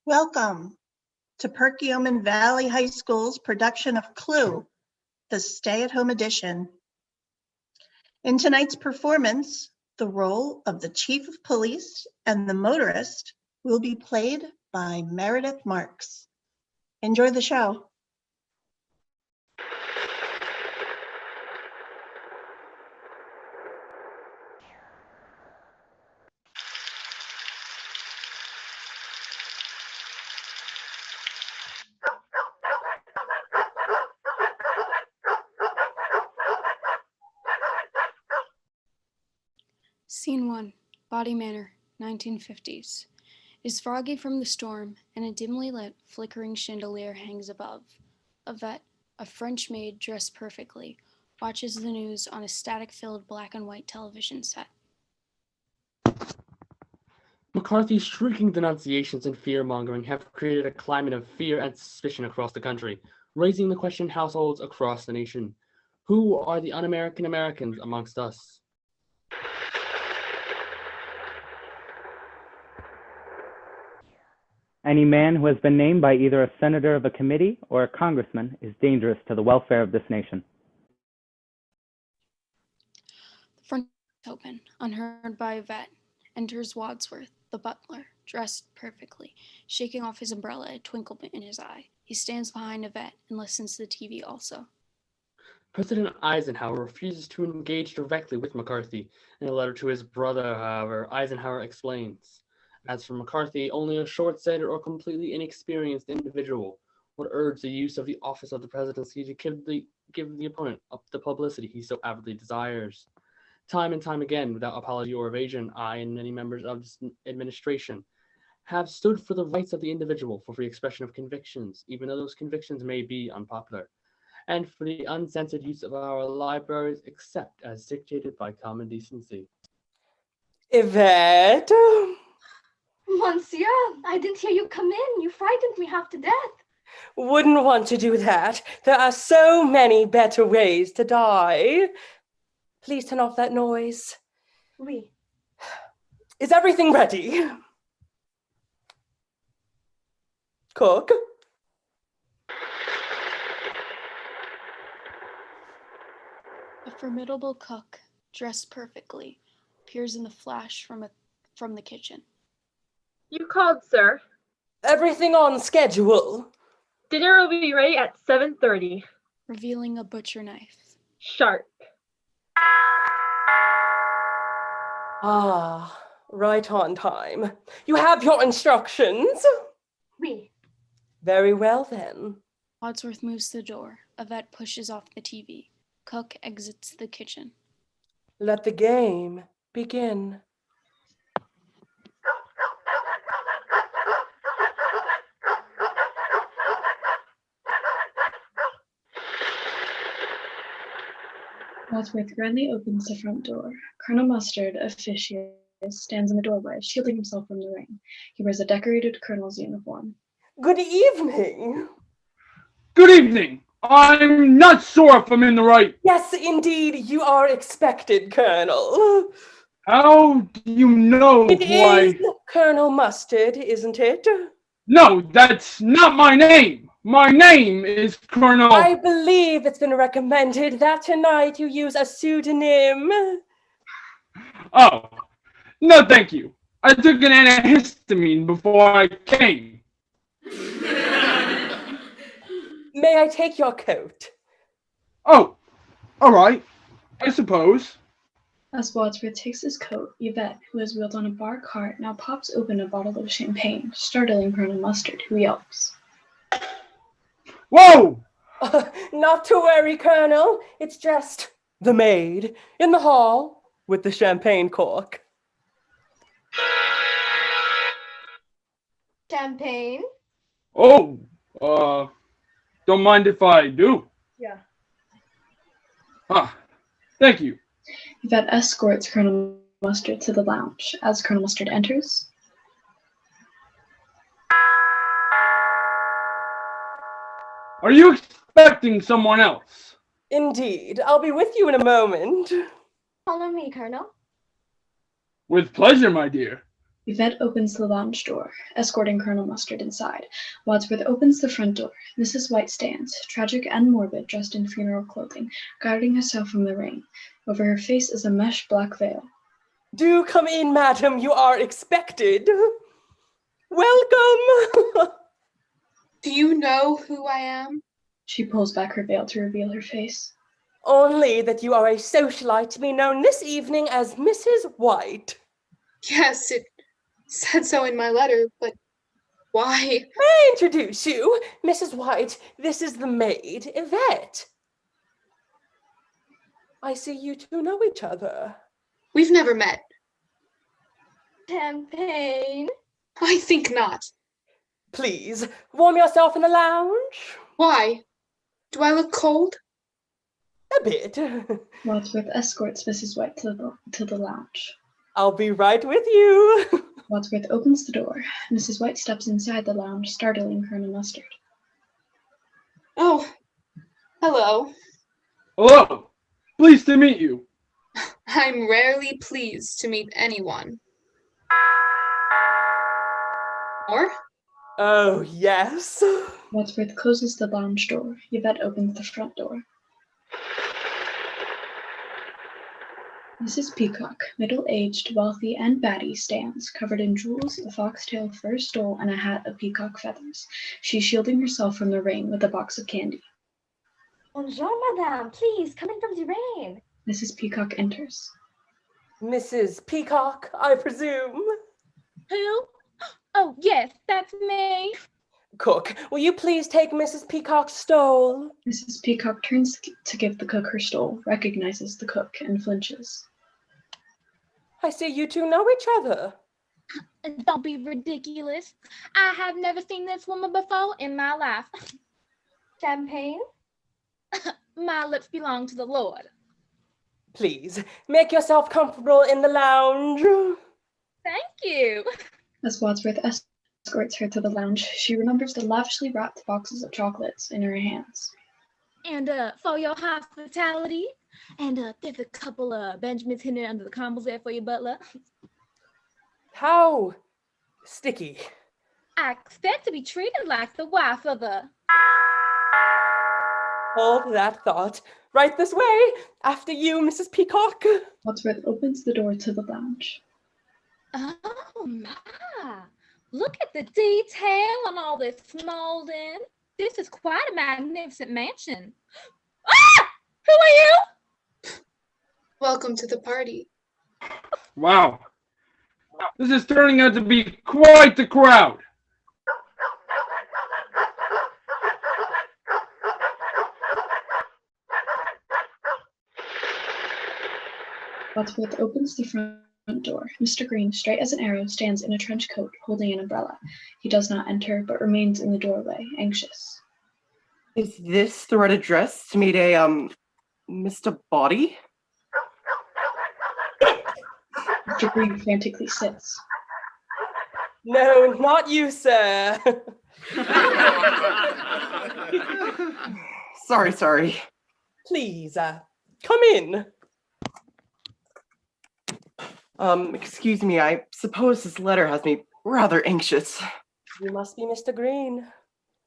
Welcome to Perkiomen Valley High School's production of Clue, the Stay-at-Home Edition. In tonight's performance, the role of the Chief of Police and the motorist will be played by Meredith Marks. Enjoy the show. Scene 1, Body Manor, 1950s. It is foggy from the storm, and a dimly lit, flickering chandelier hangs above. Yvette, a French maid dressed perfectly, watches the news on a static-filled black and white television set. McCarthy's shrieking denunciations and fear-mongering have created a climate of fear and suspicion across the country, raising the question in households across the nation. Who are the un-American Americans amongst us? Any man who has been named by either a senator of a committee or a congressman is dangerous to the welfare of this nation. The front door is open, unheard by Yvette. Enters Wadsworth, the butler, dressed perfectly, shaking off his umbrella, a twinkle in his eye. He stands behind Yvette and listens to the TV also. President Eisenhower refuses to engage directly with McCarthy. In a letter to his brother, however, Eisenhower explains, as for McCarthy, only a short-sighted or completely inexperienced individual would urge the use of the office of the presidency to give the opponent up the publicity he so avidly desires. Time and time again, without apology or evasion, I and many members of this administration have stood for the rights of the individual, for free expression of convictions, even though those convictions may be unpopular, and for the uncensored use of our libraries, except as dictated by common decency. Yvette? Monsieur, I didn't hear you come in. You frightened me half to death. Wouldn't want to do that. There are so many better ways to die. Please turn off that noise. Oui. Is everything ready? Cook? A formidable cook, dressed perfectly, appears in the flash from the kitchen. You called, sir. Everything on schedule. Dinner will be ready at 7:30. Revealing a butcher knife. Sharp. Ah, right on time. You have your instructions? Oui. Very well, then. Wadsworth moves to the door. Yvette pushes off the TV. Cook exits the kitchen. Let the game begin. Wadsworth grandly opens the front door. Colonel Mustard, officious, stands in the doorway, shielding himself from the rain. He wears a decorated colonel's uniform. Good evening. Good evening. I'm not sure if I'm in the right. Yes, indeed, you are expected, Colonel. How do you know It who I... is Colonel Mustard, isn't it? No, that's not my name. My name is Colonel... I believe it's been recommended that tonight you use a pseudonym. Oh, no thank you. I took an antihistamine before I came. May I take your coat? Oh, all right, I suppose. As Wadsworth takes his coat, Yvette, who is wheeled on a bar cart, now pops open a bottle of champagne, startling Colonel Mustard, who yelps. Whoa! Not to worry, Colonel. It's just the maid in the hall with the champagne cork. Champagne? Oh, don't mind if I do. Yeah. Ah, thank you. Yvette escorts Colonel Mustard to the lounge. As Colonel Mustard enters, Are you expecting someone else? Indeed. I'll be with you in a moment. Follow me, Colonel. With pleasure, my dear. Yvette opens the lounge door, escorting Colonel Mustard inside. Wadsworth opens the front door. Mrs. White stands, tragic and morbid, dressed in funeral clothing, guarding herself from the rain. Over her face is a mesh black veil. Do come in, madam. You are expected. Welcome. Do you know who I am? She pulls back her veil to reveal her face. Only that you are a socialite to be known this evening as Mrs. White. Yes, it said so in my letter, but why? May I introduce you? Mrs. White, this is the maid, Yvette. I see you two know each other. We've never met. Champagne. I think not. Please, warm yourself in the lounge. Why? Do I look cold? A bit. Wadsworth escorts Mrs. White to the lounge. I'll be right with you. Wadsworth opens the door. Mrs. White steps inside the lounge, startling Colonel Mustard. Oh, hello. Hello. Pleased to meet you. I'm rarely pleased to meet anyone. Or? Oh, yes. Wadsworth closes the lounge door. Yvette opens the front door. Mrs. Peacock, middle-aged, wealthy, and batty, stands, covered in jewels, a foxtail fur stole, and a hat of peacock feathers. She's shielding herself from the rain with a box of candy. Bonjour, madame. Please, come in from the rain. Mrs. Peacock enters. Mrs. Peacock, I presume. Who? Oh, yes, that's me. Cook, will you please take Mrs. Peacock's stole? Mrs. Peacock turns to give the cook her stole, recognizes the cook, and flinches. I see you two know each other. Don't be ridiculous. I have never seen this woman before in my life. Champagne? My lips belong to the Lord. Please, make yourself comfortable in the lounge. Thank you. As Wadsworth escorts her to the lounge, she remembers the lavishly wrapped boxes of chocolates in her hands. And for your hospitality, and there's a couple of Benjamins hidden under the combos there for your butler. How sticky. I expect to be treated like the wife of a... Hold that thought. Right this way. After you, Mrs. Peacock. Wadsworth opens the door to the lounge. Oh my, look at the detail on all this molding. This is quite a magnificent mansion. Ah! Who are you? Welcome to the party. Wow. This is turning out to be quite the crowd. Wadsworth opens the front door. Mr. Green, straight as an arrow, stands in a trench coat, holding an umbrella. He does not enter, but remains in the doorway, anxious. Is this the right address to meet a, Mr. Body? Mr. Green frantically sits. No, not you, sir. Sorry. Please, come in. Excuse me, I suppose this letter has me rather anxious. You must be Mr. Green.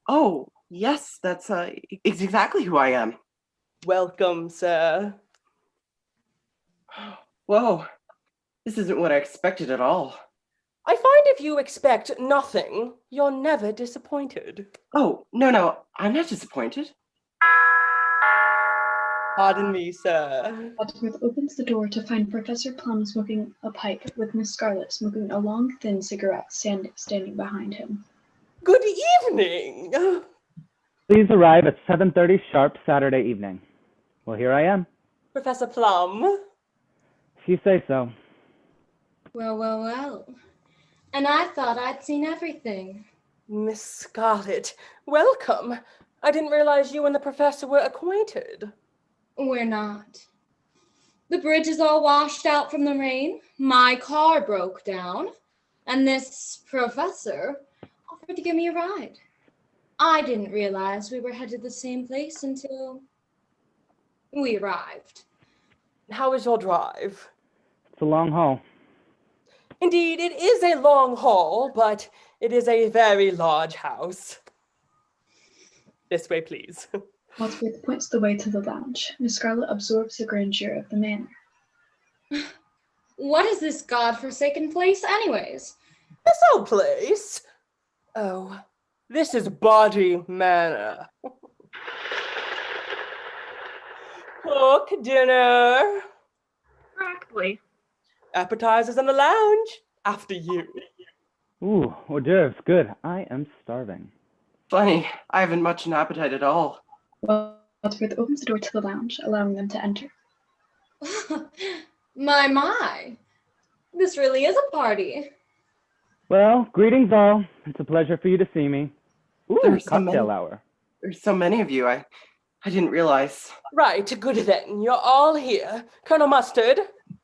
Oh, yes, that's exactly who I am. Welcome, sir. Whoa, this isn't what I expected at all. I find if you expect nothing, you're never disappointed. Oh, no, I'm not disappointed. Pardon me, sir. Wadsworth opens the door to find Professor Plum smoking a pipe, with Miss Scarlet smoking a long, thin cigarette standing behind him. Good evening. Please arrive at 7:30 sharp Saturday evening. Well, here I am. Professor Plum. If you say so. Well. And I thought I'd seen everything. Miss Scarlet, welcome. I didn't realize you and the professor were acquainted. We're not. The bridge is all washed out from the rain. My car broke down. And this professor offered to give me a ride. I didn't realize we were headed the same place until we arrived. How was your drive? It's a long haul. Indeed, it is a long hall, but it is a very large house. This way, please. Wadsworth points the way to the lounge. Miss Scarlet absorbs the grandeur of the manor. What is this godforsaken place, anyways? This old place? Oh, this is Body Manor. Cook dinner. Correctly. Appetizers in the lounge. After you. Ooh, hors d'oeuvres, good. I am starving. Funny, I haven't much an appetite at all. Wadsworth opens the door to the lounge, allowing them to enter. My. This really is a party. Well, greetings all. It's a pleasure for you to see me. Ooh, There's so cocktail many. hour. There's so many of you. I didn't realize. Right, good then. You're all here. Colonel Mustard.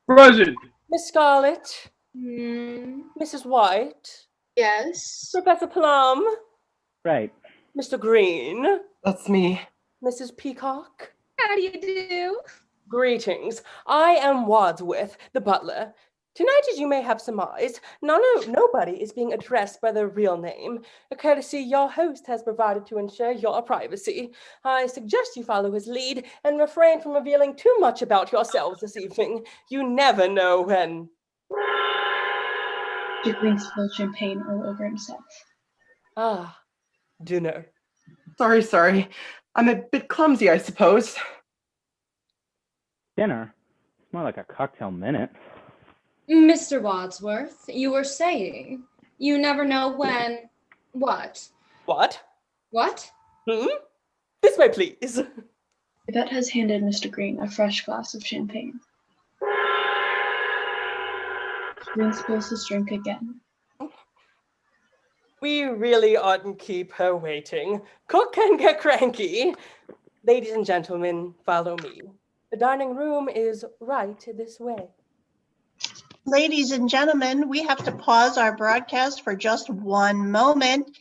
Present. Miss Scarlet. Hmm. Mrs. White. Yes. Professor Plum. Right. Mr. Green. That's me. Mrs. Peacock. How do you do? Greetings. I am Wadsworth, the butler. Tonight, as you may have surmised, nobody is being addressed by their real name, a courtesy your host has provided to ensure your privacy. I suggest you follow his lead and refrain from revealing too much about yourselves this evening. You never know when. Mr. Green spills champagne all over himself. Ah, dinner. Sorry. I'm a bit clumsy, I suppose. Dinner? It's more like a cocktail minute. Mr. Wadsworth, you were saying you never know when. What? What? What? This way, please. Yvette has handed Mr. Green a fresh glass of champagne. Green spills his drink again. We really oughtn't keep her waiting. Cook can get cranky. Ladies and gentlemen, follow me. The dining room is right this way. Ladies and gentlemen, we have to pause our broadcast for just one moment.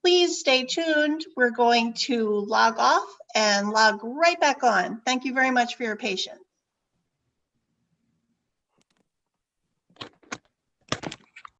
Please stay tuned. We're going to log off and log right back on. Thank you very much for your patience.